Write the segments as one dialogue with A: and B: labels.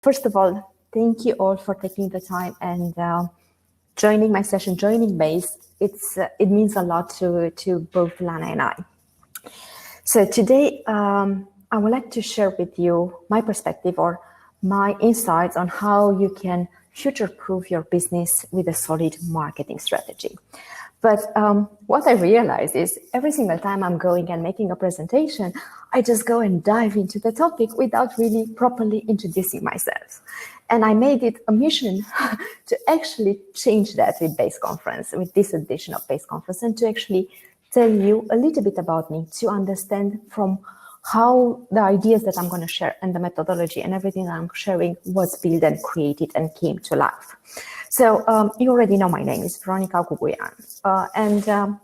A: First of all, thank you all for taking the time and joining my session, joining Base. It means a lot to both Lana and I. So today, I would like to share with you my perspective or my insights on how you can future-proof your business with a solid marketing strategy. But what I realized is every single time I'm going and making a presentation, I just go and dive into the topic without really properly introducing myself. And I made it a mission to actually change that with Base Conference, with this edition of Base Conference, and to actually tell you a little bit about me, to understand from how the ideas that I'm going to share and the methodology and everything that I'm sharing was built and created and came to life. So you already know my name is Veronica Guguian, and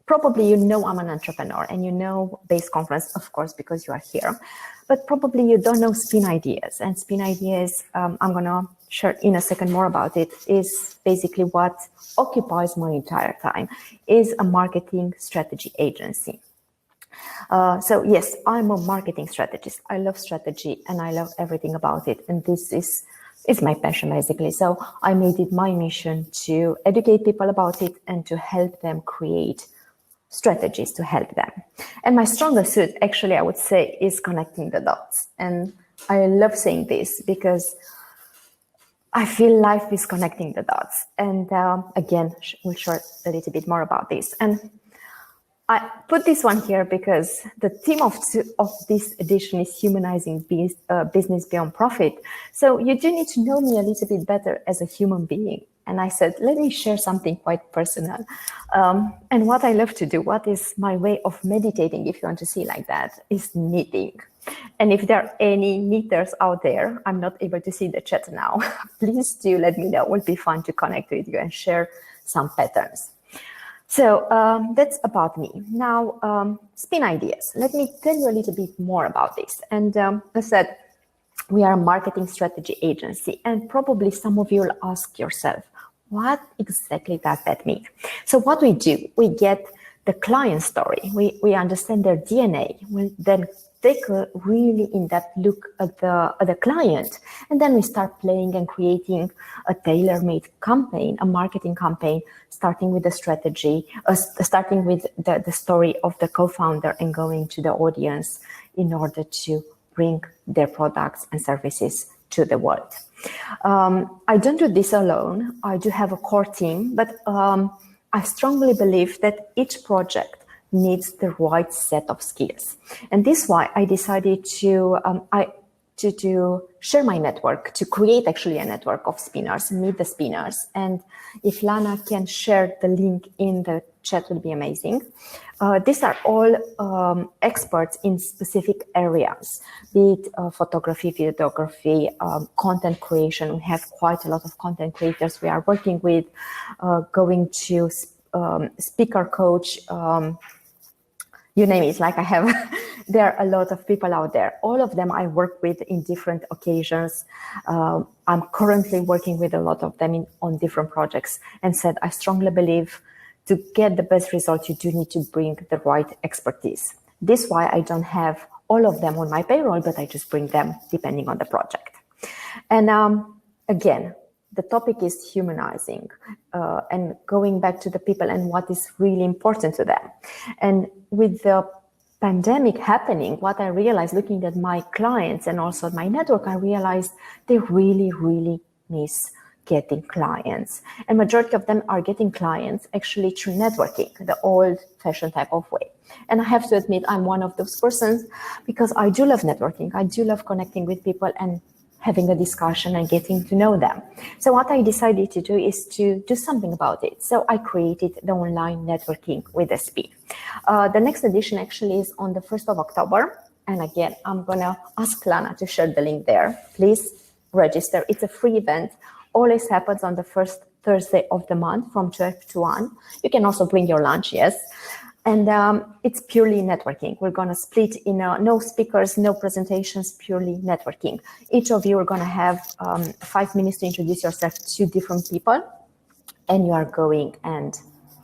A: probably you know I'm an entrepreneur and you know Base Conference, of course, because you are here, but probably you don't know Spin Ideas. And Spin Ideas, I'm going to share in a second more about it, is basically what occupies my entire time, is a marketing strategy agency. So yes, I'm a marketing strategist. I love strategy and I love everything about it. And this is my passion, basically. So I made it my mission to educate people about it and to help them create strategies to help them. And my strongest suit, actually, I would say, is connecting the dots. And I love saying this because I feel life is connecting the dots. And again, we'll share a little bit more about this. And I put this one here because the theme of this edition is humanizing business beyond profit. So you do need to know me a little bit better as a human being. And I said, let me share something quite personal. And what I love to do, what is my way of meditating, if you want to see like that, is knitting. And if there are any knitters out there, I'm not able to see the chat now, please do let me know. It will be fun to connect with you and share some patterns. So that's about me. Now, Spin Ideas. Let me tell you a little bit more about this. And as I said, we are a marketing strategy agency. And probably some of you will ask yourself, what exactly does that mean? So what we do, we get the client story. We understand their DNA. We then take a really in-depth look at the client. And then we start playing and creating a tailor-made campaign, a marketing campaign, starting with the strategy, starting with the story of the co-founder and going to the audience in order to bring their products and services to the world. I don't do this alone. I do have a core team, but I strongly believe that each project needs the right set of skills. And this is why I decided to share my network, to create actually a network of spinners, meet the spinners. And if Lana can share the link in the chat, it will be amazing. These are all experts in specific areas, be it photography, videography, content creation. We have quite a lot of content creators we are working with, going to speaker coach, you name it, like I have, there are a lot of people out there. All of them I work with in different occasions. I'm currently working with a lot of them on different projects, and said, I strongly believe to get the best result, you do need to bring the right expertise. This is why I don't have all of them on my payroll, but I just bring them depending on the project. And again, the topic is humanizing and going back to the people and what is really important to them. And with the pandemic happening, what I realized looking at my clients and also my network, I realized they really, really miss getting clients. And majority of them are getting clients actually through networking, the old-fashioned type of way. And I have to admit, I'm one of those persons because I do love networking. I do love connecting with people and having a discussion and getting to know them. So what I decided to do is to do something about it. So I created the online networking with SP. The next edition actually is on the 1st of October. And again, I'm gonna ask Lana to share the link there. Please register. It's a free event. Always happens on the first Thursday of the month from 12 to 1. You can also bring your lunch, yes. And it's purely networking. We're going to split in no speakers, no presentations, purely networking. Each of you are going to have 5 minutes to introduce yourself to different people, and you are going and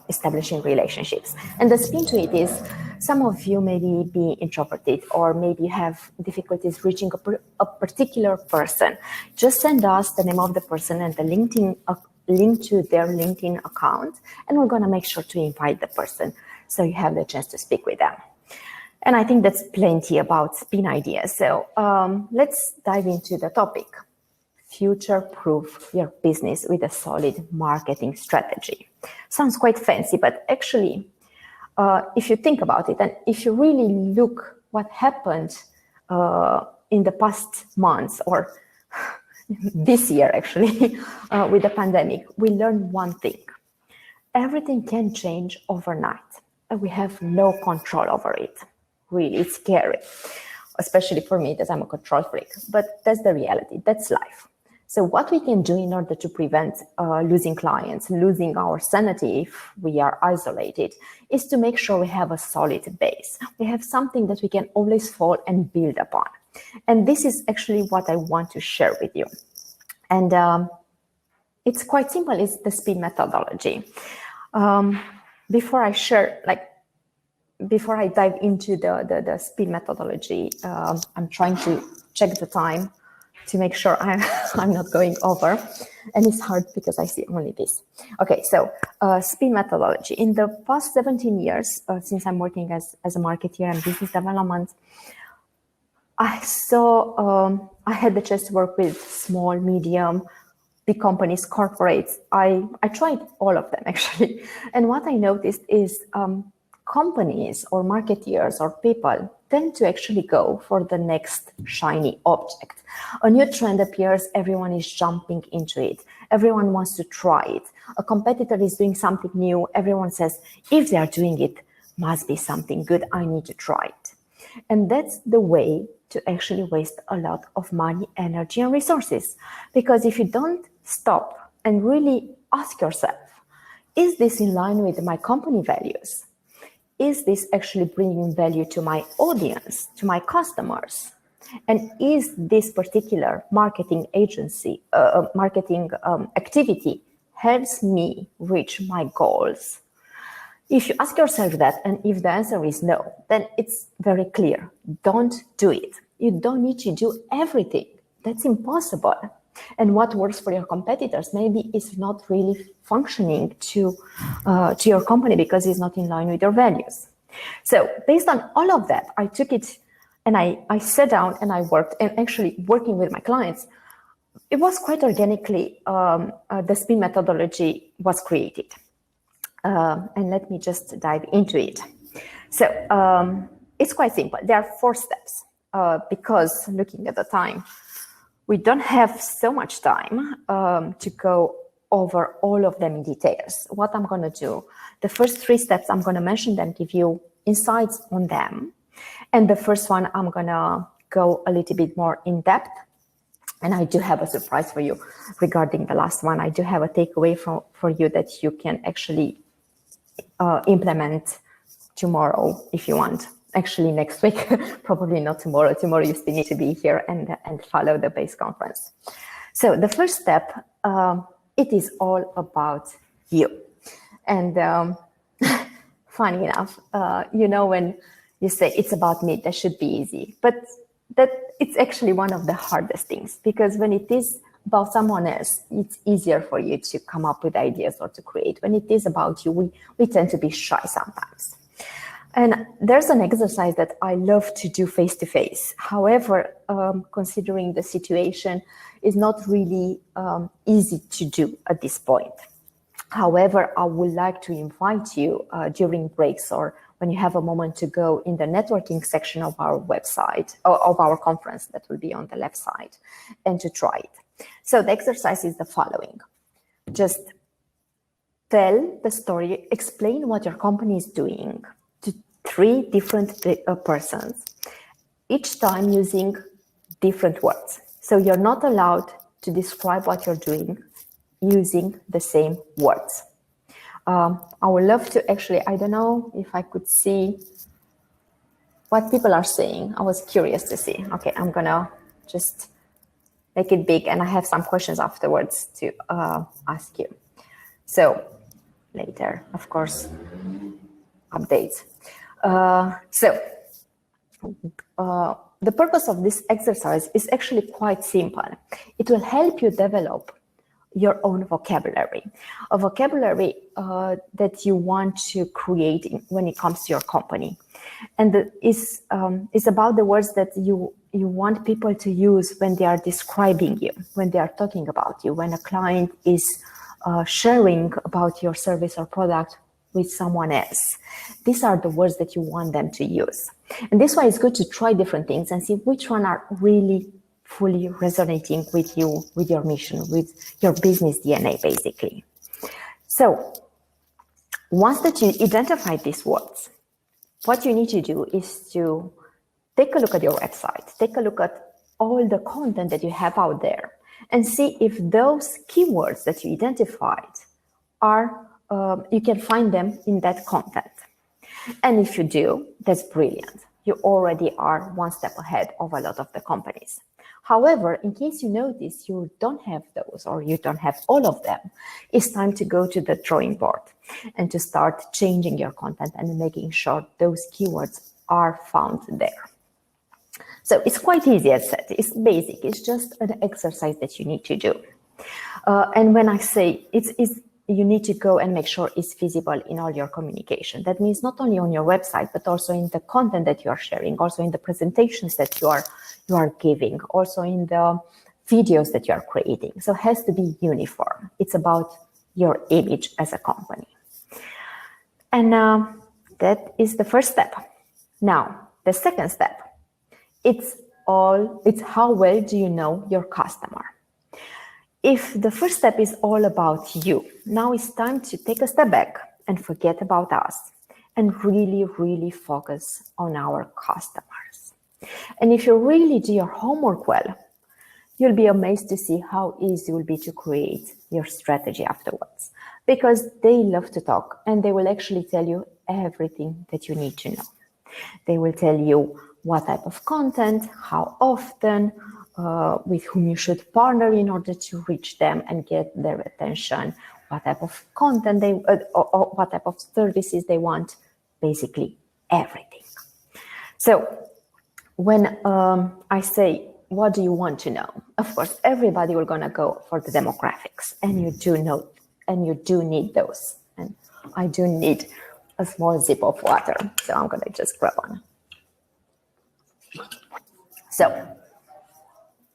A: establishing relationships. And the spin to it is some of you maybe be introverted, or maybe you have difficulties reaching a particular person. Just send us the name of the person and the LinkedIn link to their LinkedIn account, and we're going to make sure to invite the person so you have the chance to speak with them. And I think that's plenty about spin ideas. So let's dive into the topic. Future-proof your business with a solid marketing strategy. Sounds quite fancy, but actually, if you think about it, and if you really look what happened in the past months, or this year actually, with the pandemic, we learned one thing. Everything can change overnight, and we have no control over it. Really, it's scary, especially for me, that I'm a control freak, but that's the reality, that's life. So what we can do in order to prevent losing clients, losing our sanity if we are isolated, is to make sure we have a solid base. We have something that we can always fall and build upon. And this is actually what I want to share with you. And it's quite simple, it's the SPIN methodology. Before I dive into the SPIN methodology, I'm trying to check the time to make sure I'm not going over. And it's hard because I see only this. Okay, so SPIN methodology. In the past 17 years, since I'm working as a marketer and business development, I had the chance to work with small, medium, big companies, corporates. I tried all of them actually. And what I noticed is companies or marketeers or people tend to actually go for the next shiny object. A new trend appears, everyone is jumping into it. Everyone wants to try it. A competitor is doing something new. Everyone says, if they are doing it, must be something good. I need to try it. And that's the way to actually waste a lot of money, energy, and resources. Because if you don't stop and really ask yourself, is this in line with my company values? Is this actually bringing value to my audience, to my customers? And is this particular marketing agency, activity helps me reach my goals? If you ask yourself that, and if the answer is no, then it's very clear. Don't do it. You don't need to do everything. That's impossible. And what works for your competitors maybe is not really functioning to your company because it's not in line with your values. So based on all of that, I took it and I sat down and I worked, and actually working with my clients, it was quite organically, the SPIN methodology was created. And let me just dive into it. So it's quite simple. There are 4 steps because looking at the time, we don't have so much time to go over all of them in details. What I'm going to do, the first 3 steps, I'm going to mention them, give you insights on them. And the first one, I'm going to go a little bit more in depth. And I do have a surprise for you regarding the last one. I do have a takeaway for you that you can actually implement tomorrow if you want. Actually, next week, probably not tomorrow. Tomorrow you still need to be here and follow the base conference. So the first step, it is all about you. And funny enough, when you say it's about me, that should be easy. But that it's actually one of the hardest things, because when it is about someone else, it's easier for you to come up with ideas or to create. When it is about you, we tend to be shy sometimes. And there's an exercise that I love to do face-to-face. However, considering the situation, is not really easy to do at this point. However, I would like to invite you during breaks or when you have a moment to go in the networking section of our website, or of our conference that will be on the left side, and to try it. So the exercise is the following. Just tell the story, explain what your company is doing to 3 different persons, each time using different words. So you're not allowed to describe what you're doing using the same words. I would love to actually, I don't know if I could see what people are saying. I was curious to see. Okay, I'm gonna just make it big, and I have some questions afterwards to ask you. So later, of course, updates. The purpose of this exercise is actually quite simple. It will help you develop your own vocabulary, a vocabulary that you want to create when it comes to your company. And it's about the words that you want people to use when they are describing you, when they are talking about you, when a client is sharing about your service or product with someone else. These are the words that you want them to use. And this is why it's good to try different things and see which one are really fully resonating with you, with your mission, with your business DNA, basically. So once that you identify these words, what you need to do is to take a look at your website, take a look at all the content that you have out there, and see if those keywords that you identified are, you can find them in that content. And if you do, that's brilliant. You already are one step ahead of a lot of the companies. However, in case you notice you don't have those or you don't have all of them, it's time to go to the drawing board and to start changing your content and making sure those keywords are found there. So it's quite easy, as said. It's basic. It's just an exercise that you need to do. And when I say you need to go and make sure it's visible in all your communication. That means not only on your website, but also in the content that you are sharing, also in the presentations that you are giving, also in the videos that you are creating. So it has to be uniform. It's about your image as a company. And that is the first step. Now, the second step, it's how well do you know your customer? If the first step is all about you, now it's time to take a step back and forget about us and really, really focus on our customers. And if you really do your homework well, you'll be amazed to see how easy it will be to create your strategy afterwards, because they love to talk and they will actually tell you everything that you need to know. They will tell you what type of content, how often, with whom you should partner in order to reach them and get their attention, what type of content or what type of services they want, basically everything. So when I say, what do you want to know? Of course, everybody will gonna go for the demographics, and you do know, and you do need those. And I do need a small sip of water, so I'm gonna just grab one. So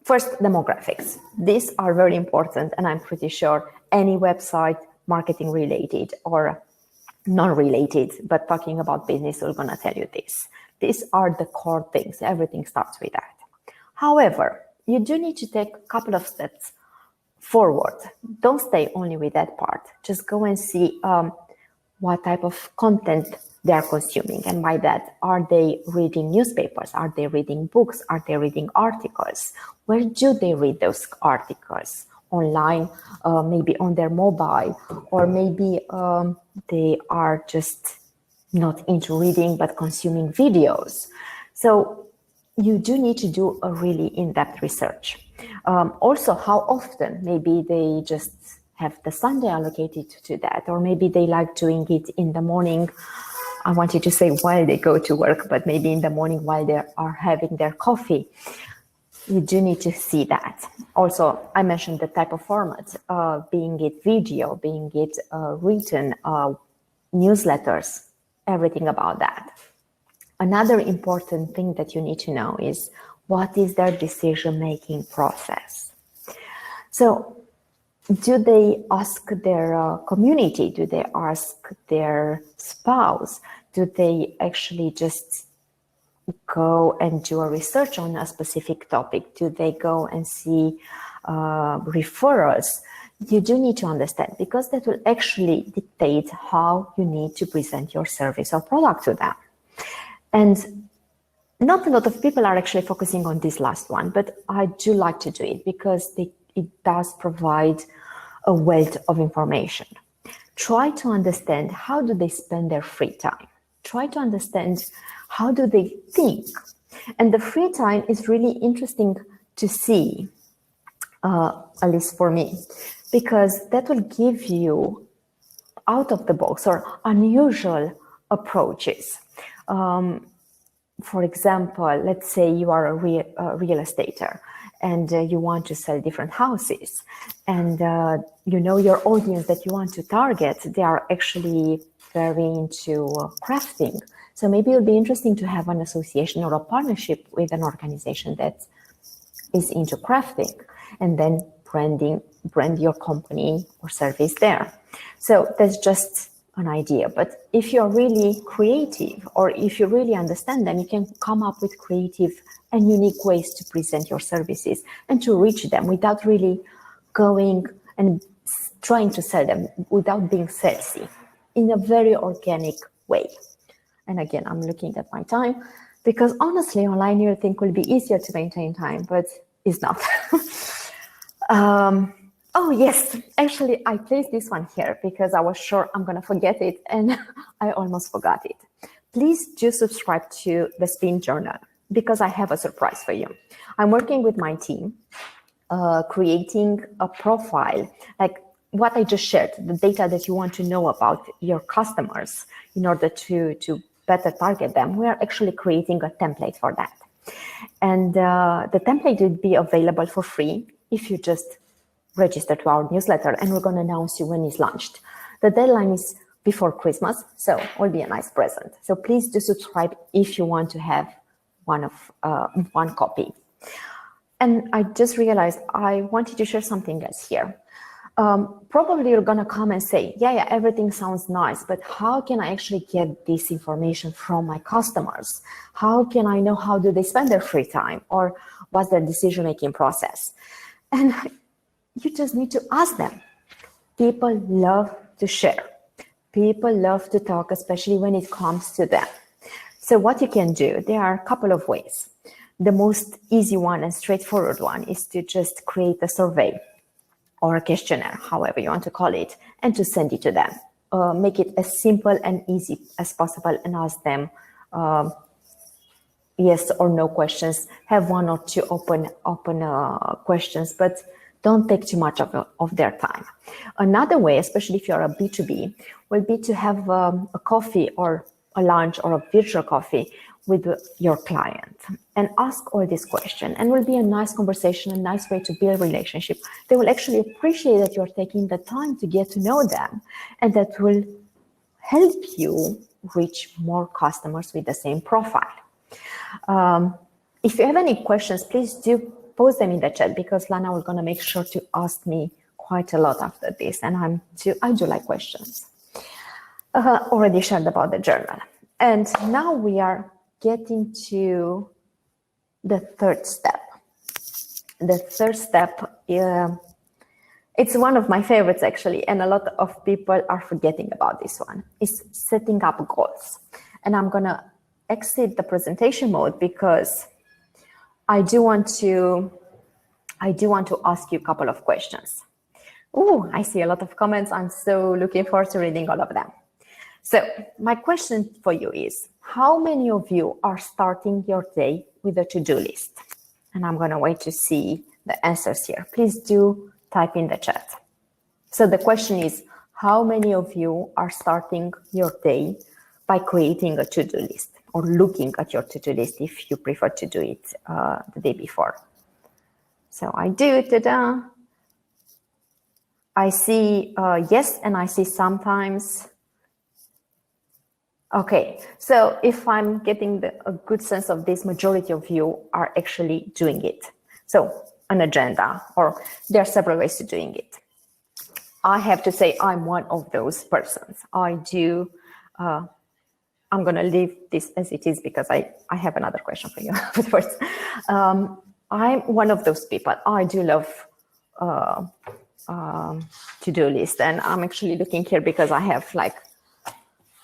A: first, demographics. These are very important, and I'm pretty sure any website, marketing related or non-related, but talking about business, we're gonna tell you this. These are the core things. Everything starts with that. However, you do need to take a couple of steps forward. Don't stay only with that part. Just go and see what type of content they are consuming. And by that, are they reading newspapers? Are they reading books? Are they reading articles? Where do they read those articles? Online, maybe on their mobile, or maybe they are just not into reading, but consuming videos. So you do need to do a really in-depth research. Also, how often, maybe they just have the Sunday allocated to that, or maybe they like doing it in the morning. I wanted to say while they go to work, but maybe in the morning while they are having their coffee. You do need to see that. Also, I mentioned the type of format, being it video, being it written, newsletters, everything about that. Another important thing that you need to know is what is their decision-making process. So, do they ask their community? Do they ask their spouse? Do they actually just go and do a research on a specific topic? Do they go and see referrals? You do need to understand, because that will actually dictate how you need to present your service or product to them. And not a lot of people are actually focusing on this last one, but I do like to do it because it does provide a wealth of information. Try to understand, how do they spend their free time? Try to understand, how do they think? And the free time is really interesting to see, at least for me, because that will give you out of the box or unusual approaches. For example, let's say you are a real estater and you want to sell different houses, and you know your audience that you want to target, they are actually very into crafting. So maybe it would be interesting to have an association or a partnership with an organization that is into crafting, and then brand your company or service there. So that's just an idea. But if you're really creative, or if you really understand them, you can come up with creative and unique ways to present your services and to reach them without really going and trying to sell them, without being salesy, in a very organic way. And again, I'm looking at my time, because honestly, online you think will be easier to maintain time, but it's not. Oh yes, actually I placed this one here because I was sure I'm gonna forget it, and I almost forgot it. Please do subscribe to the Spin Journal, because I have a surprise for you. I'm working with my team, creating a profile, like what I just shared, the data that you want to know about your customers in order to better target them. We are actually creating a template for that. And the template will be available for free if you just register to our newsletter, and we're going to announce you when it's launched. The deadline is before Christmas, so it will be a nice present. So please do subscribe if you want to have one copy. And I just realized I wanted to share something else here. Probably you're going to come and say, yeah, everything sounds nice, but how can I actually get this information from my customers? How can I know how do they spend their free time, or what's their decision-making process? And you just need to ask them. People love to share. People love to talk, especially when it comes to them. So what you can do, there are a couple of ways. The most easy one and straightforward one is to just create a survey or a questionnaire, however you want to call it, and to send it to them. Make it as simple and easy as possible, and ask them yes or no questions. Have one or two open questions, but don't take too much of their time. Another way, especially if you're a B2B, will be to have a coffee or a lunch or a virtual coffee with your client and ask all these questions, and will be a nice conversation, a nice way to build a relationship. They will actually appreciate that you're taking the time to get to know them, and that will help you reach more customers with the same profile. If you have any questions, please do post them in the chat, because Lana was going to make sure to ask me quite a lot after this, and I do like questions. Already shared about the journal. And now we are getting to the third step. The third step, it's one of my favorites actually, and a lot of people are forgetting about this one, is setting up goals. And I'm going to exit the presentation mode, because I do want to ask you a couple of questions. Oh, I see a lot of comments. I'm so looking forward to reading all of them. So my question for you is, how many of you are starting your day with a to-do list? And I'm going to wait to see the answers here. Please do type in the chat. So the question is, how many of you are starting your day by creating a to-do list, or looking at your to-do list if you prefer to do it the day before? So I do, ta-da. I see yes, and I see sometimes. Okay, so if I'm getting a good sense of this, majority of you are actually doing it. So an agenda, or there are several ways to doing it. I have to say I'm one of those persons. I do, I'm gonna leave this as it is, because I have another question for you. But first, I'm one of those people. I do love to-do list, and I'm actually looking here because I have like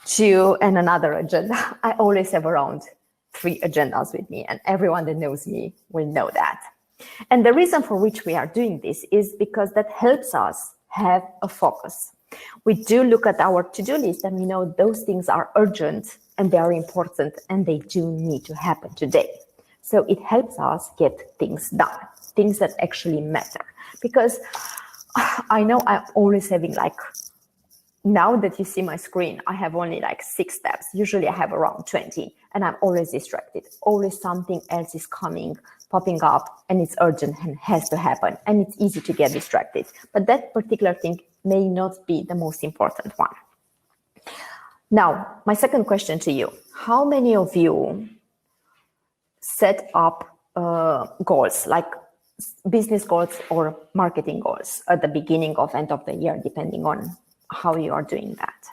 A: 2 and another agenda. I always have around 3 agendas with me, and everyone that knows me will know that. And the reason for which we are doing this is because that helps us have a focus. We do look at our to-do list, and we know those things are urgent and very important, and they do need to happen today. So it helps us get things done, things that actually matter. Because I know I'm always having like now that you see my screen, I have only like 6 steps. Usually I have around 20, and I'm always distracted. Always something else is coming, popping up, and it's urgent and has to happen. And it's easy to get distracted. But that particular thing may not be the most important one. Now, my second question to you, how many of you set up goals, like business goals or marketing goals at the beginning of end of the year, depending on how you are doing that?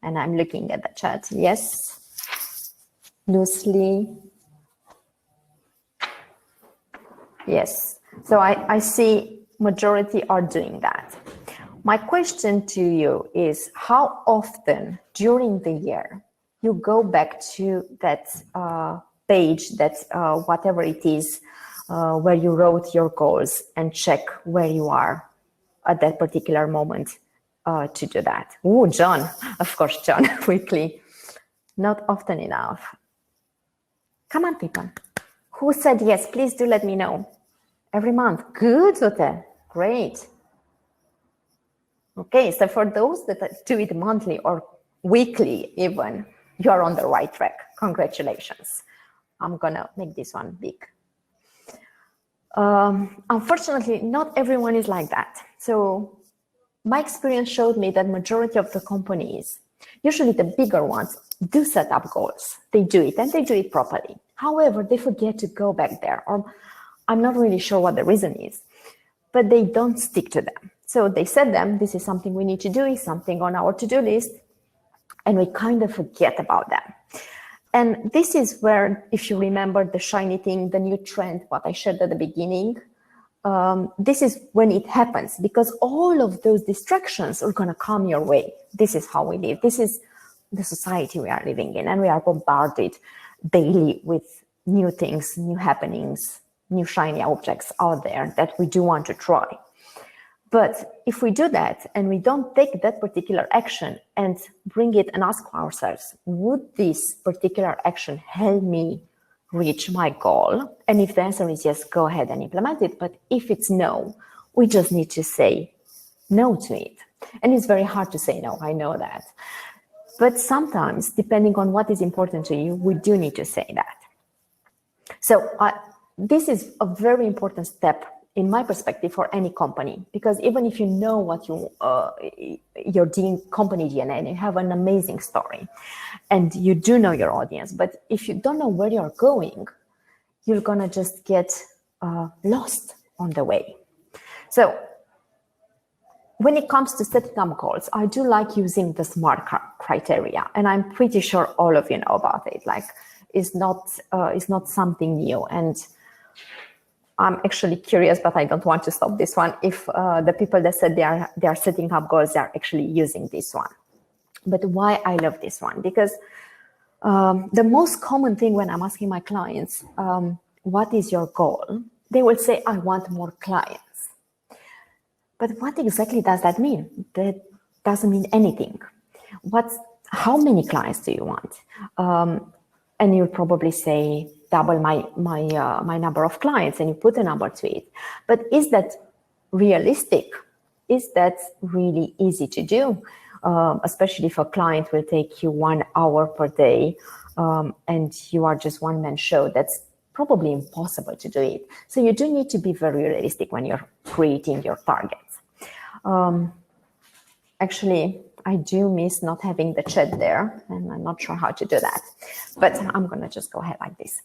A: And I'm looking at the chat. Yes, loosely. Yes, so I see majority are doing that. My question to you is, how often during the year you go back to that page, that whatever it is, where you wrote your goals, and check where you are at that particular moment to do that? Oh, John, of course, John, quickly. Not often enough. Come on, people. Who said yes? Please do let me know. Every month. Good, Ute. Great. Okay, so for those that do it monthly or weekly even, you are on the right track. Congratulations. I'm gonna make this one big. Unfortunately, not everyone is like that. So my experience showed me that majority of the companies, usually the bigger ones, do set up goals. They do it and they do it properly. However, they forget to go back there, or I'm not really sure what the reason is, but they don't stick to them. So they set them, this is something we need to do, is something on our to-do list, and we kind of forget about them. And this is where, if you remember the shiny thing, the new trend, what I shared at the beginning, this is when it happens, because all of those distractions are going to come your way. This is how we live. This is the society we are living in, and we are bombarded daily with new things, new happenings, new shiny objects out there that we do want to try. But if we do that and we don't take that particular action and bring it and ask ourselves, would this particular action help me reach my goal? And if the answer is yes, go ahead and implement it. But if it's no, we just need to say no to it. And it's very hard to say no, I know that. But sometimes, depending on what is important to you, we do need to say that. So this is a very important step in my perspective for any company, because even if you know what your company DNA and you have an amazing story and you do know your audience, but if you don't know where you're going, you're gonna just get lost on the way. So when it comes to setting up goals, I do like using the SMART criteria, and I'm pretty sure all of you know about it. Like, it's not something new, and I'm actually curious, but I don't want to stop this one, if the people that said they are setting up goals, they are actually using this one. But why I love this one? Because the most common thing when I'm asking my clients, what is your goal? They will say, I want more clients. But what exactly does that mean? That doesn't mean anything. How many clients do you want? And you'll probably say, double my number of clients, and you put a number to it. But is that realistic? Is that really easy to do? Especially if a client will take you 1 hour per day, and you are just one-man show, that's probably impossible to do it. So you do need to be very realistic when you're creating your targets. Actually, I do miss not having the chat there, and I'm not sure how to do that, but I'm gonna just go ahead like this.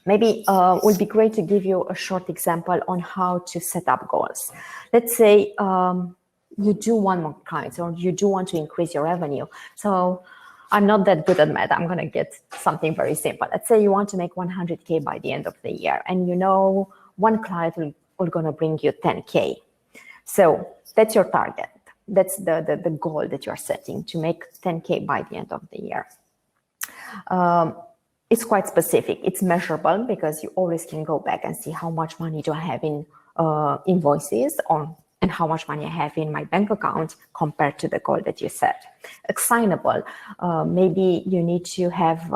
A: Maybe it would be great to give you a short example on how to set up goals. Let's say you do want more clients, or you do want to increase your revenue. So I'm not that good at math. I'm going to get something very simple. Let's say you want to make 100K by the end of the year, and you know one client will going to bring you 10K. So that's your target. That's the goal that you're setting, to make 10K by the end of the year. It's quite specific. It's measurable, because you always can go back and see how much money do I have in invoices, and how much money I have in my bank account compared to the goal that you set. Assignable. Maybe you need to have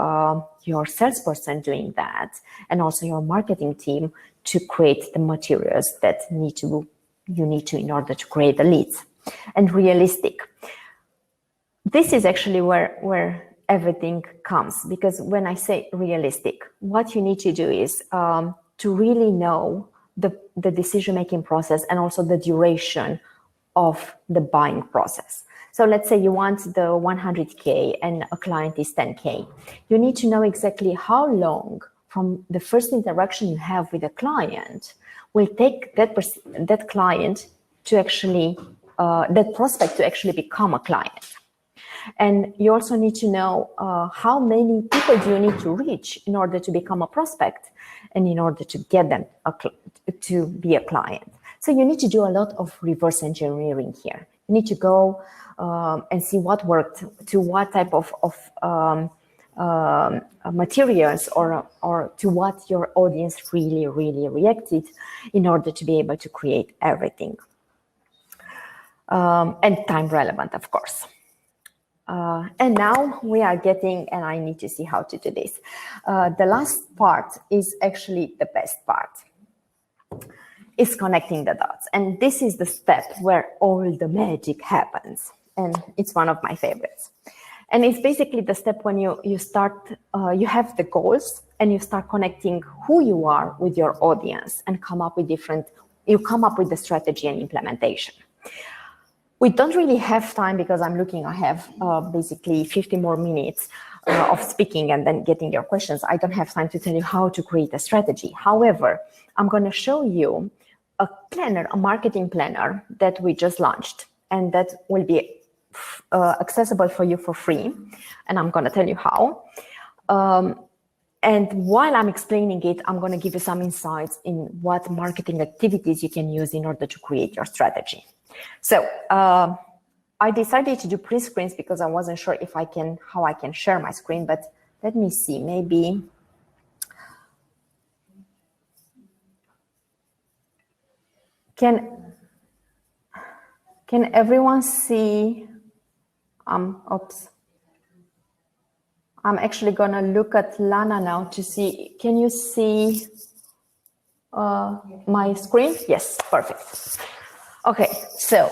A: your salesperson doing that, and also your marketing team, to create the materials that you need to in order to create the leads. And realistic. this is actually where everything comes, because when I say realistic, what you need to do is to really know the decision-making process and also the duration of the buying process. So let's say you want the 100K and a client is 10K. You need to know exactly how long from the first interaction you have with a client will take that client to actually, that prospect to actually become a client. And you also need to know how many people do you need to reach in order to become a prospect and in order to get them to be a client. So you need to do a lot of reverse engineering here. You need to go and see what worked, to what type of materials or to what your audience really reacted in order to be able to create everything. And time relevant, of course. And now we are getting, and I need to see how to do this. The last part is actually the best part. It's connecting the dots. And this is the step where all the magic happens. And it's one of my favorites. And it's basically the step when you start, you have the goals and you start connecting who you are with your audience and come up with the strategy and implementation. We don't really have time because I'm looking, I have basically 50 more minutes of speaking and then getting your questions. I don't have time to tell you how to create a strategy. However, I'm going to show you a planner, a marketing planner that we just launched, and that will be accessible for you for free. And I'm going to tell you how. And while I'm explaining it, I'm going to give you some insights in what marketing activities you can use in order to create your strategy. So I decided to do pre-screens because I wasn't sure if how I can share my screen, but let me see, maybe. Can everyone see? Oops. I'm actually gonna look at Lana now to see, can you see my screen? Yes, perfect. Okay, so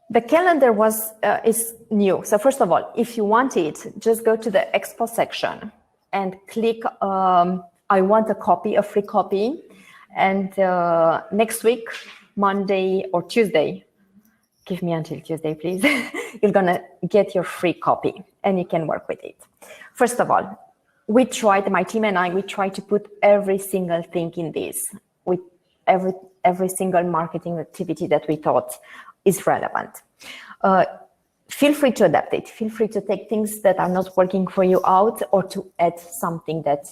A: the calendar is new. So first of all, if you want it, just go to the expo section and click I want a copy, a free copy. And next week, Monday or Tuesday, give me until Tuesday, please. You're gonna get your free copy and you can work with it. First of all, my team and I, we try to put every single thing in this, with every single marketing activity that we thought is relevant. Feel free to adapt it. Feel free to take things that are not working for you out or to add something that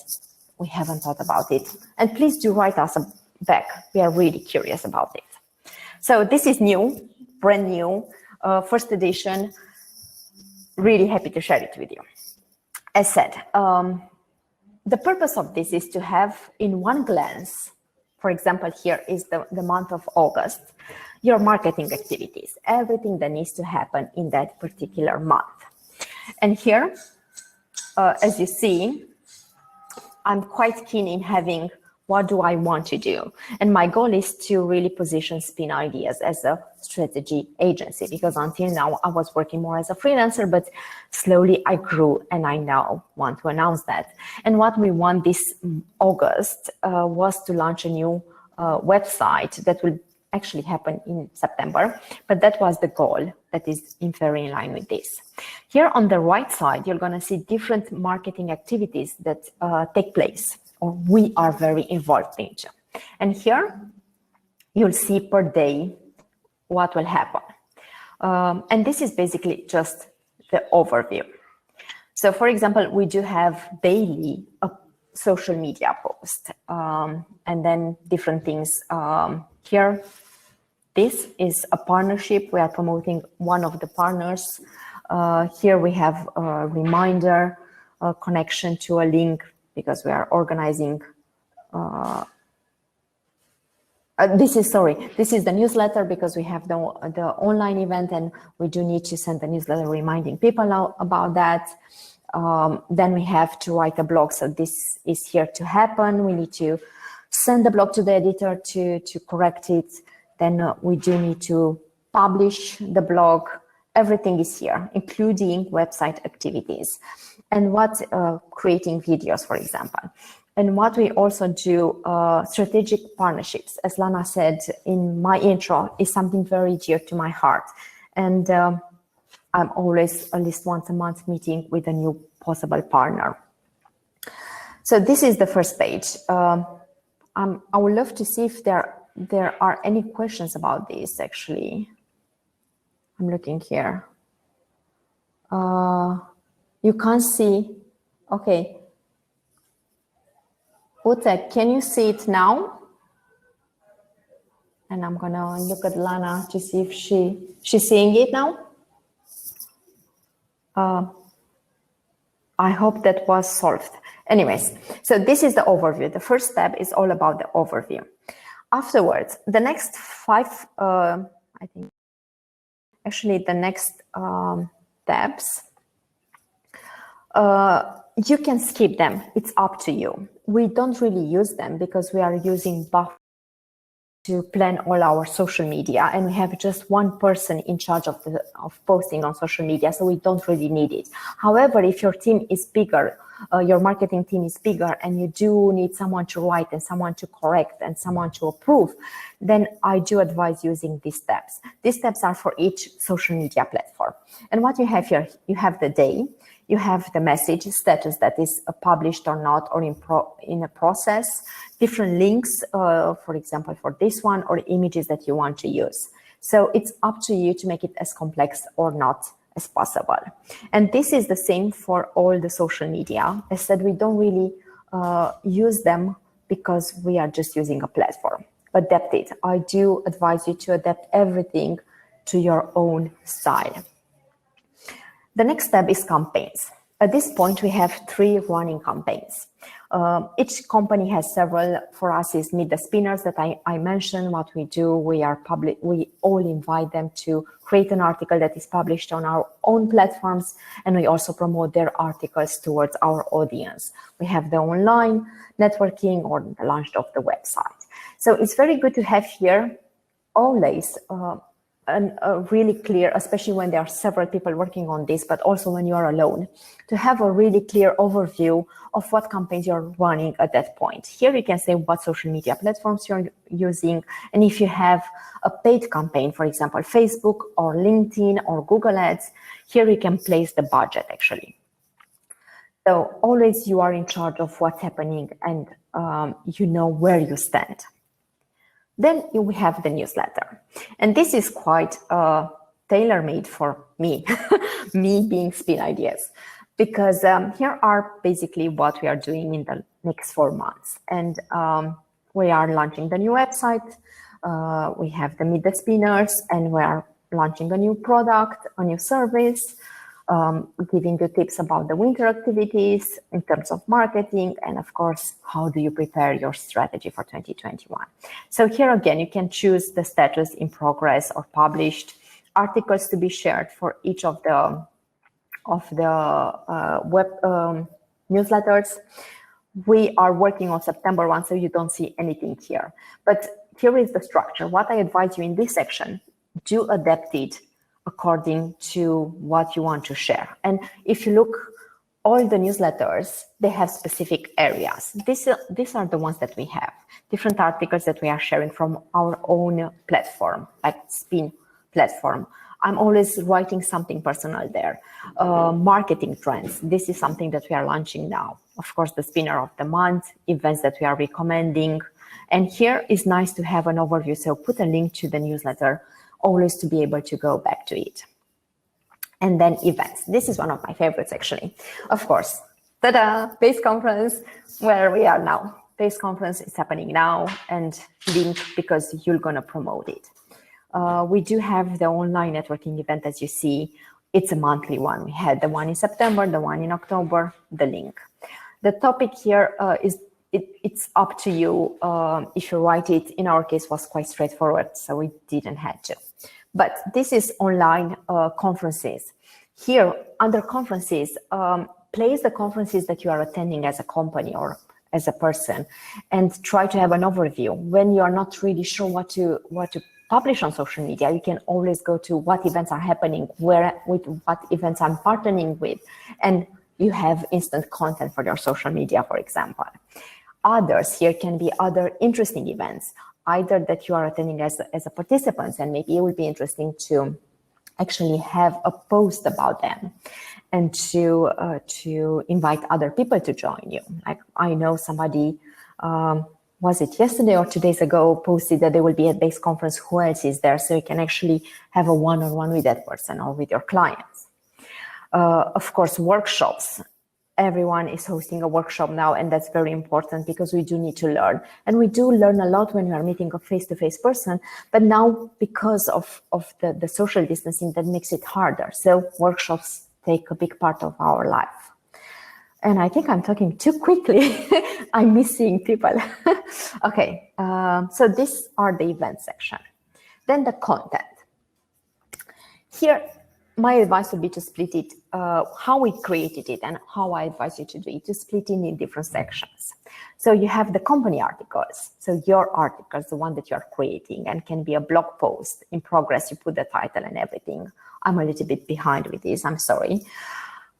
A: we haven't thought about it. And please do write us back. We are really curious about it. So this is new, brand new, first edition. Really happy to share it with you. As said, the purpose of this is to have in one glance, for example, here is the month of August, your marketing activities, everything that needs to happen in that particular month. And here, as you see, I'm quite keen in having what do I want to do? And my goal is to really position Spin Ideas as a strategy agency, because until now I was working more as a freelancer, but slowly I grew and I now want to announce that. And what we want this August was to launch a new website that will actually happen in September, but that was the goal that is very in line with this. Here on the right side, you're going to see different marketing activities that take place, or we are very involved in. And here you'll see per day what will happen. And this is basically just the overview. So for example, we do have daily a social media post, and then different things. Here, this is a partnership. We are promoting one of the partners. Here we have a reminder, a connection to a link, because we are organizing. This is the newsletter, because we have the online event and we do need to send the newsletter reminding people about that. Then we have to write a blog. So this is here to happen. We need to send the blog to the editor to correct it. Then we do need to publish the blog, everything is here, including website activities and creating videos, for example. And what we also do, strategic partnerships, as Lana said in my intro, is something very dear to my heart. And I'm always at least once a month meeting with a new possible partner. So this is the first page. I would love to see if there are any questions about this, actually. I'm looking here. You can't see. Okay. Ute, can you see it now? And I'm gonna look at Lana to see if she's seeing it now. I hope that was solved. Anyways, so this is the overview. The first step is all about the overview. Afterwards, the next 5, I think, actually the next tabs, you can skip them. It's up to you. We don't really use them because we are using Buffer to plan all our social media, and we have just one person in charge of posting on social media, so we don't really need it. However, if your team is bigger, your marketing team is bigger, and you do need someone to write and someone to correct and someone to approve, then I do advise using these tabs. These tabs are for each social media platform. And what you have here, you have the day, you have the message status that is published or not, or in a process, different links, for example, for this one, or images that you want to use. So it's up to you to make it as complex or not as possible. And this is the same for all the social media. As said, we don't really use them because we are just using a platform. Adapt it. I do advise you to adapt everything to your own style. The next step is campaigns. At this point, we have 3 running campaigns. Each company has several. For us, is Meet the Spinners that I mentioned. What we do, we all invite them to create an article that is published on our own platforms, and we also promote their articles towards our audience. We have the online networking or the launch of the website. So it's very good to have here always really clear, especially when there are several people working on this, but also when you are alone, to have a really clear overview of what campaigns you're running at that point. Here you can say what social media platforms you're using, and if you have a paid campaign, for example, Facebook or LinkedIn or Google Ads, here you can place the budget actually. So always you are in charge of what's happening, and you know where you stand. Then we have the newsletter. And this is quite tailor-made for me, me being Spin Ideas, because here are basically what we are doing in the next 4 months. And we are launching the new website. We have the Meet the Spinners, and we are launching a new product, a new service, giving you tips about the winter activities in terms of marketing, and of course, how do you prepare your strategy for 2021. So here again, you can choose the status in progress or published, articles to be shared for each of the web newsletters. We are working on September 1, so you don't see anything here. But here is the structure. What I advise you in this section, do adapt it according to what you want to share. And if you look, all the newsletters, they have specific areas. These are the ones that we have, different articles that we are sharing from our own platform, like Spin platform. I'm always writing something personal there. Marketing trends, this is something that we are launching now. Of course, the Spinner of the Month, events that we are recommending. And here is nice to have an overview. So put a link to the newsletter, always to be able to go back to it. And then events. This is one of my favorites, actually. Of course, ta-da, Base Conference, where we are now. Base Conference is happening now, and link because you're going to promote it. We do have the online networking event, as you see. It's a monthly one. We had the one in September, the one in October, the link. The topic here is it's up to you if you write it. In our case, was quite straightforward, so we didn't have to. But this is online conferences. Here, under conferences, place the conferences that you are attending as a company or as a person, and try to have an overview. When you are not really sure what to publish on social media, you can always go to what events are happening, where, with what events I'm partnering with, and you have instant content for your social media, for example. Others here can be other interesting events, either that you are attending as a participant, and maybe it would be interesting to actually have a post about them and to invite other people to join you. Like I know somebody, was it yesterday or 2 days ago, posted that they will be at Base Conference. Who else is there? So you can actually have a one-on-one with that person or with your clients. Of course, workshops. Everyone is hosting a workshop now, and that's very important because we do need to learn. And we do learn a lot when we are meeting a face-to-face person, but now because of the social distancing, that makes it harder. So workshops take a big part of our life. And I think I'm talking too quickly. I'm missing people. Okay, so these are the event section. Then the content. Here, my advice would be to split it, how we created it and how I advise you to do it, to split it in different sections. So you have the company articles. So your articles, the one that you're creating, and can be a blog post in progress. You put the title and everything. I'm a little bit behind with this, I'm sorry.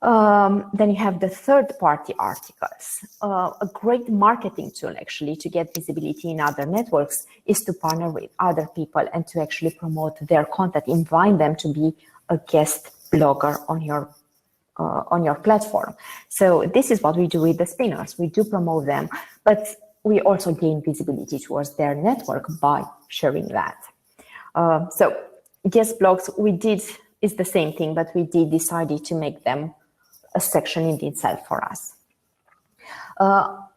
A: Then you have the third-party articles. A great marketing tool actually to get visibility in other networks is to partner with other people and to actually promote their content, invite them to be a guest blogger on your platform. So this is what we do with the spinners. We do promote them, but we also gain visibility towards their network by sharing that. So guest blogs, it's the same thing, but we decided to make them a section in itself for us.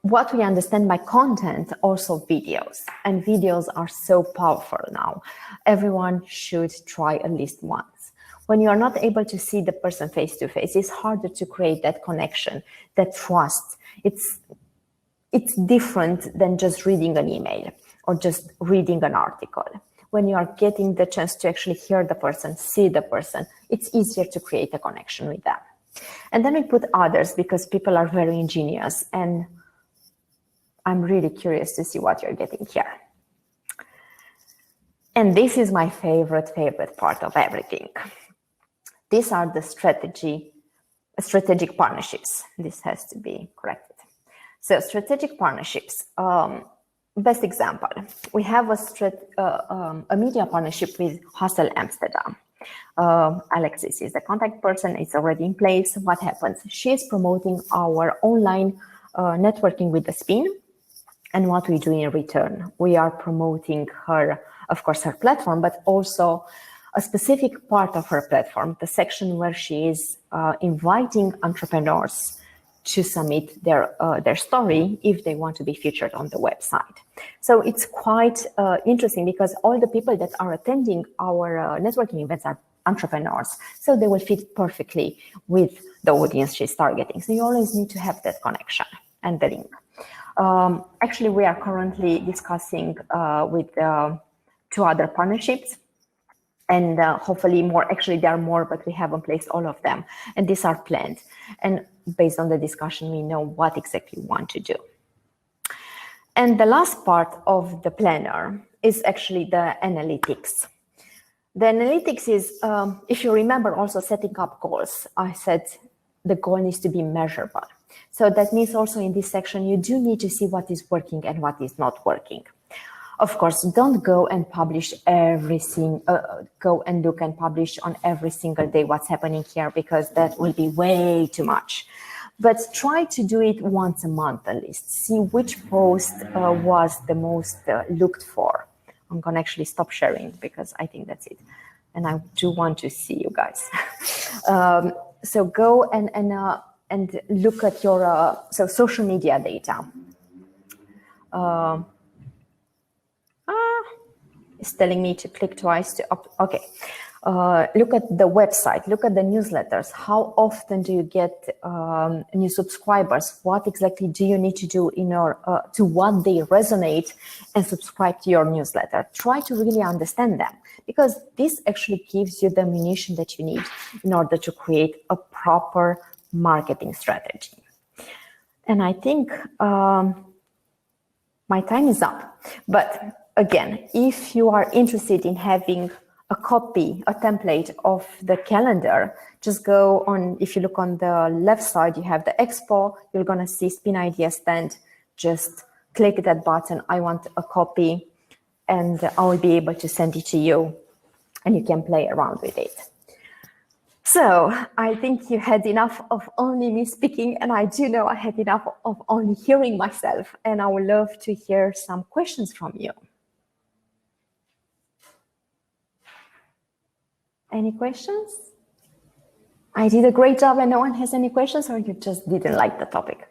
A: What we understand by content, also videos, and videos are so powerful now. Everyone should try at least once. When you are not able to see the person face to face, it's harder to create that connection, that trust. It's different than just reading an email or just reading an article. When you are getting the chance to actually hear the person, see the person, it's easier to create a connection with them. And then we put others because people are very ingenious, and I'm really curious to see what you're getting here. And this is my favorite part of everything. These are the strategic partnerships. This has to be corrected. So strategic partnerships. Best example, we have a media partnership with Hustle Amsterdam. Alexis is the contact person. It's already in place. What happens? She is promoting our online networking with the spin. And what we do in return, we are promoting her, of course, her platform, but also a specific part of her platform, the section where she is inviting entrepreneurs to submit their story if they want to be featured on the website. So it's quite interesting because all the people that are attending our networking events are entrepreneurs. So they will fit perfectly with the audience she's targeting. So you always need to have that connection and the link. Actually, we are currently discussing with 2 other partnerships. And hopefully more, actually there are more, but we haven't placed all of them. And these are planned. And based on the discussion, we know what exactly we want to do. And the last part of the planner is actually the analytics. The analytics is, if you remember also setting up goals, I said the goal needs to be measurable. So that means also in this section, you do need to see what is working and what is not working. Of course, don't go and publish go and look and publish on every single day what's happening here, because that will be way too much. But try to do it once a month at least. See which post was the most looked for. I'm going to actually stop sharing because I think that's it. And I do want to see you guys. So go and look at your social media data. It's telling me to click twice to okay. Look at the website, look at the newsletters. How often do you get new subscribers? What exactly do you need to do in order to what they resonate and subscribe to your newsletter? Try to really understand them, because this actually gives you the ammunition that you need in order to create a proper marketing strategy. And I think my time is up, but again, if you are interested in having a copy, a template of the calendar, just go on, if you look on the left side, you have the expo, you're gonna see spin idea stand, just click that button, I want a copy, and I will be able to send it to you and you can play around with it. So I think you had enough of only me speaking, and I do know I had enough of only hearing myself, and I would love to hear some questions from you. Any questions? I did a great job and no one has any questions, or you just didn't like the topic?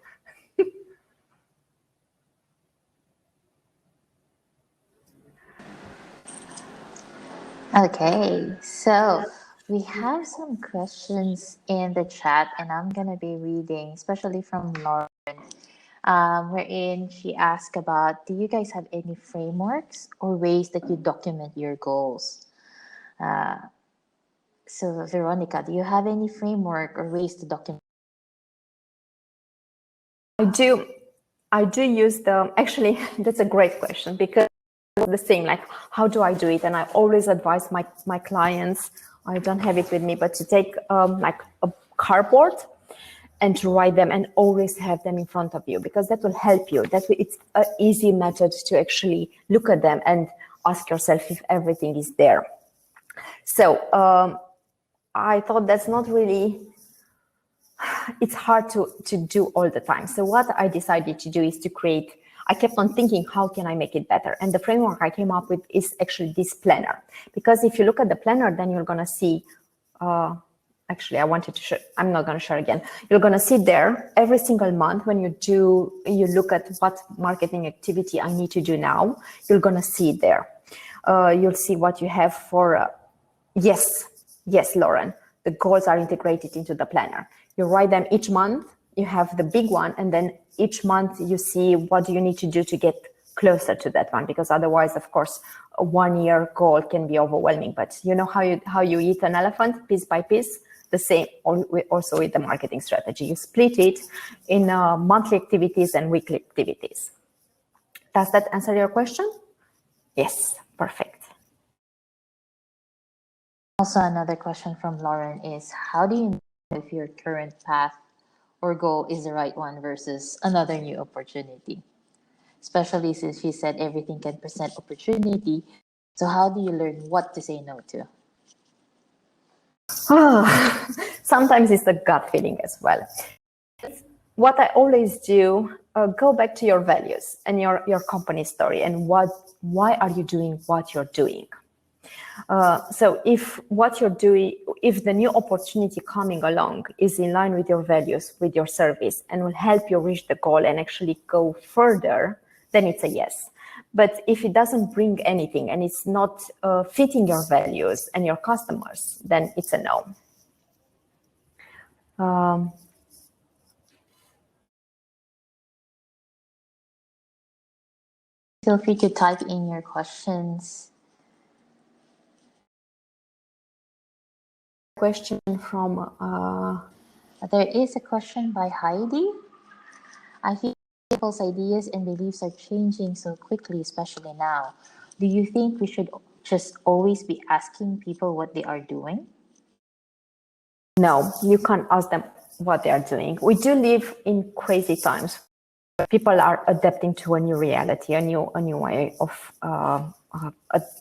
B: Okay, so we have some questions in the chat, and I'm gonna be reading, especially from Lauren, wherein she asked about, do you guys have any frameworks or ways that you document your goals? So Veronica, do you have any framework or ways to document?
A: I do use actually, that's a great question, because the same, like, how do I do it? And I always advise my clients, I don't have it with me, but to take like a cardboard and to write them, and always have them in front of you, because that will help you. It's an easy method to actually look at them and ask yourself if everything is there. So I thought that's not really, it's hard to do all the time. So what I decided to do is to create, I kept on thinking, how can I make it better? And the framework I came up with is actually this planner. Because if you look at the planner, then you're gonna see, actually I wanted to show, I'm not gonna share again. You're gonna see there every single month when you look at what marketing activity I need to do now, you're gonna see it there. You'll see what you have for, yes, Lauren, the goals are integrated into the planner. You write them each month, you have the big one, and then each month you see what do you need to do to get closer to that one, because otherwise, of course, a 1 year goal can be overwhelming. But you know how you eat an elephant piece by piece? The same also with the marketing strategy. You split it in monthly activities and weekly activities. Does that answer your question? Yes, perfect.
B: Also, another question from Lauren is, how do you know if your current path or goal is the right one versus another new opportunity? Especially since she said everything can present opportunity. So how do you learn what to say no to?
A: Sometimes it's a gut feeling as well. What I always do, go back to your values and your company story, and why are you doing what you're doing? So if what you're doing, if the new opportunity coming along is in line with your values, with your service, and will help you reach the goal and actually go further, then it's a yes. But if it doesn't bring anything and it's not fitting your values and your customers, then it's a no.
B: Feel free to type in your questions.
A: Question from...
B: There is a question by Heidi. I feel people's ideas and beliefs are changing so quickly, especially now. Do you think we should just always be asking people what they are doing?
A: No, you can't ask them what they are doing. We do live in crazy times. People are adapting to a new reality, a new way of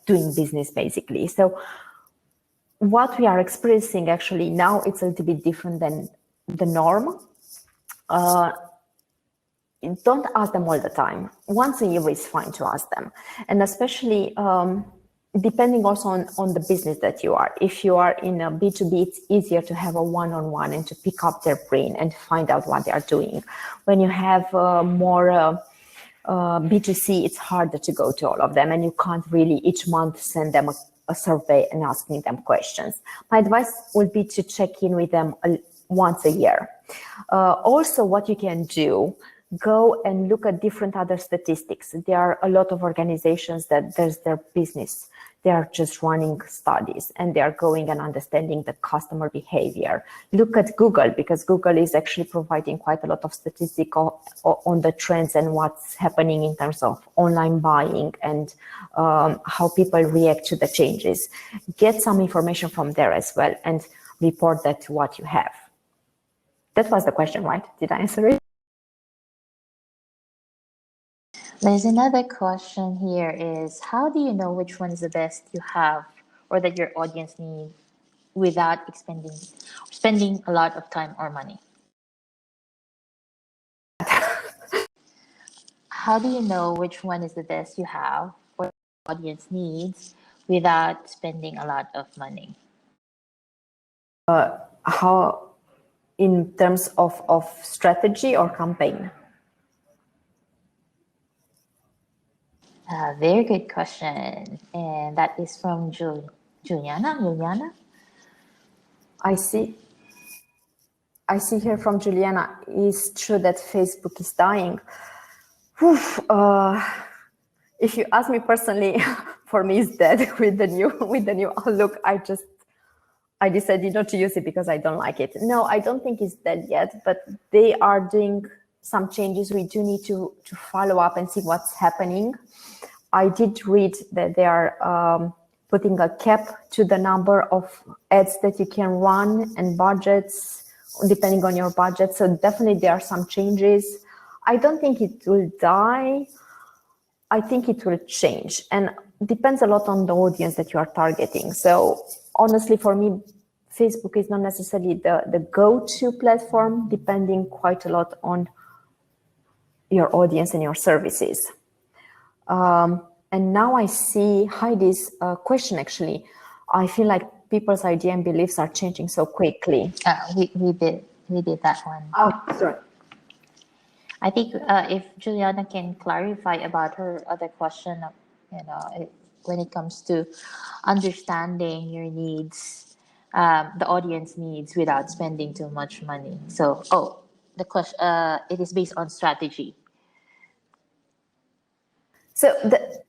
A: doing business, basically. So what we are experiencing actually now, it's a little bit different than the norm. Don't ask them all the time. Once a year is fine to ask them. And especially depending also on the business that you are. If you are in a B2B, it's easier to have a one-on-one and to pick up their brain and find out what they are doing. When you have more B2C, it's harder to go to all of them, and you can't really each month send them a survey and asking them questions. My advice would be to check in with them once a year. Also, what you can do, go and look at different other statistics. There are a lot of organizations that there's their business They are just running studies and they are going and understanding the customer behavior. Look at Google, because Google is actually providing quite a lot of statistics on the trends and what's happening in terms of online buying and how people react to the changes. Get some information from there as well and report that to what you have. That was the question, right? Did I answer it?
B: There's another question here is, how do you know which one is the best you have or that your audience needs without spending a lot of time or money? How do you know which one is the best you have or your audience needs without spending a lot of money?
A: How, in terms of strategy or campaign?
B: Very good question. And that is from Juliana?
A: I see here from Juliana, it's true that Facebook is dying. If you ask me personally, for me it's dead with the new outlook. I decided not to use it because I don't like it. No, I don't think it's dead yet, but they are doing some changes. We do need to follow up and see what's happening. I did read that they are putting a cap to the number of ads that you can run and budgets depending on your budget. So definitely there are some changes. I don't think it will die. I think it will change, and depends a lot on the audience that you are targeting. So honestly, for me, Facebook is not necessarily the go-to platform, depending quite a lot on your audience and your services. And now I see Heidi's question, actually. I feel like people's idea and beliefs are changing so quickly.
B: We did that one.
A: Oh, sorry.
B: I think if Juliana can clarify about her other question, when it comes to understanding your needs, the audience needs without spending too much money. So, the question, it is based on strategy.
A: So the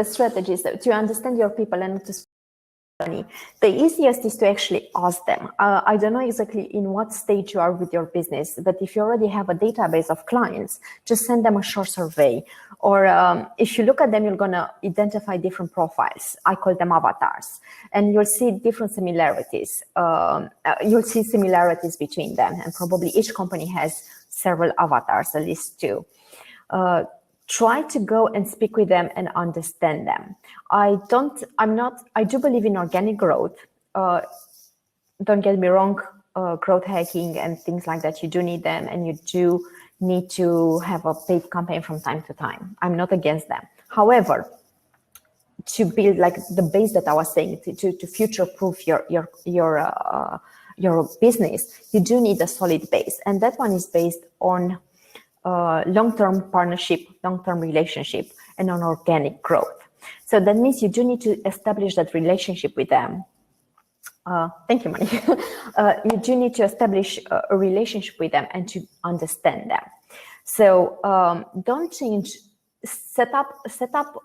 A: strategies to understand your people and to money. The easiest is to actually ask them. I don't know exactly in what stage you are with your business, but if you already have a database of clients, just send them a short survey. Or if you look at them, you're going to identify different profiles. I call them avatars. And you'll see different similarities. You'll see similarities between them. And probably each company has several avatars, at least two. Try to go and speak with them and understand them. I do believe in organic growth. Don't get me wrong, growth hacking and things like that, you do need them, and you do need to have a paid campaign from time to time. I'm not against them. However, to build like the base that I was saying, to future-proof your business, you do need a solid base. And that one is based on long-term partnership, long-term relationship, and on organic growth. So that means you do need to establish that relationship with them. Thank you, Mani. You do need to establish a relationship with them and to understand them. So don't change. Set up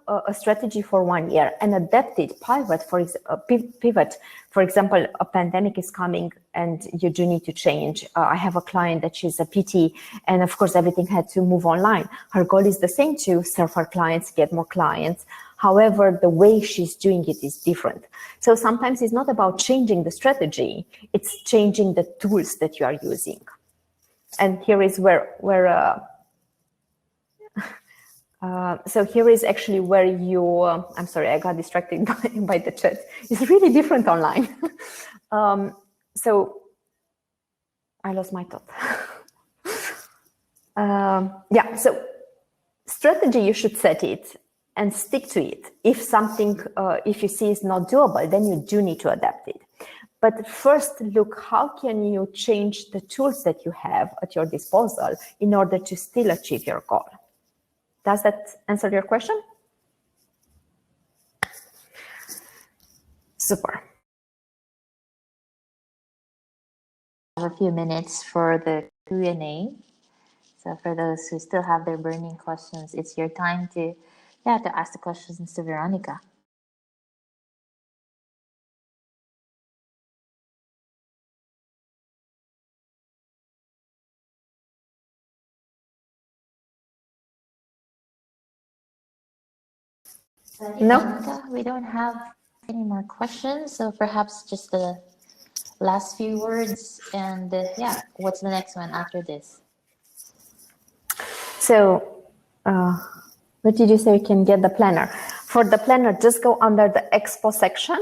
A: a strategy for 1 year and adapt it. Pivot. For example, a pandemic is coming and you do need to change. I have a client that she's a PT, and of course everything had to move online. Her goal is the same, to serve her clients, get more clients. However, the way she's doing it is different. So sometimes it's not about changing the strategy; it's changing the tools that you are using. And here is where so here is actually where you, I'm sorry, I got distracted by the chat. It's really different online. So I lost my thought. Yeah, so strategy, you should set it and stick to it. If something, if you see is not doable, then you do need to adapt it. But first, look, how can you change the tools that you have at your disposal in order to still achieve your goal? Does that answer your question? Super.
B: I have a few minutes for the Q&A. So for those who still have their burning questions, it's your time to to ask the questions to Veronica.
A: No?
B: Veronica, we don't have any more questions, so perhaps just the last few words and what's the next one after this?
A: So, what did you say? You can get the planner. For the planner, just go under the expo section,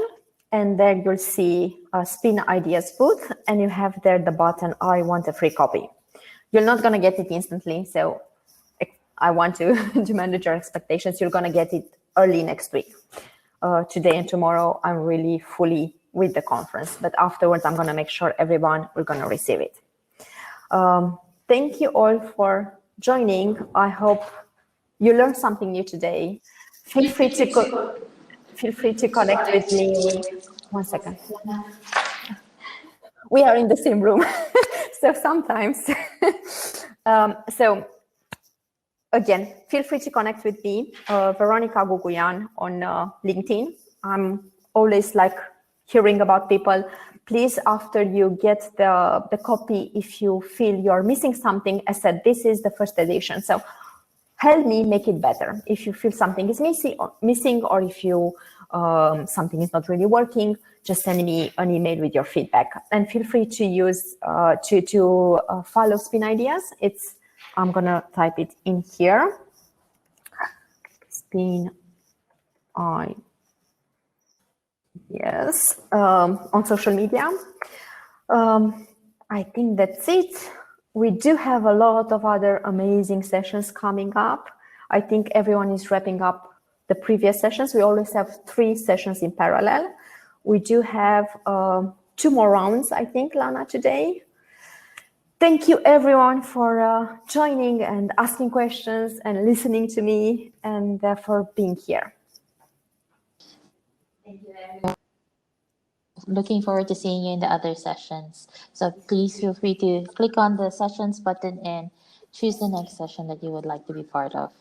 A: and there you'll see a Spin Ideas booth, and you have there the button, I want a free copy. You're not going to get it instantly, so I want to, to manage your expectations. You're going to get it early next week. Today and tomorrow, I'm really fully with the conference, but afterwards, I'm going to make sure everyone will going to receive it. Thank you all for joining. I hope you learned something new today. Feel free to connect with me. 1 second. We are in the same room, so sometimes. So again, feel free to connect with me, Veronica Guguian on LinkedIn. I'm always like hearing about people. Please, after you get the copy, if you feel you're missing something, I said, this is the first edition. So help me make it better. If you feel something is missing, or if you something is not really working, just send me an email with your feedback. And feel free to use to follow Spin Ideas. I'm gonna type it in here. Spin Ideas on social media. I think that's it. We do have a lot of other amazing sessions coming up. I think everyone is wrapping up the previous sessions. We always have 3 sessions in parallel. We do have 2 more rounds, I think, Lana, today. Thank you, everyone, for joining and asking questions and listening to me, and for being here.
B: Thank you, everyone. Looking forward to seeing you in the other sessions. So please feel free to click on the sessions button and choose the next session that you would like to be part of.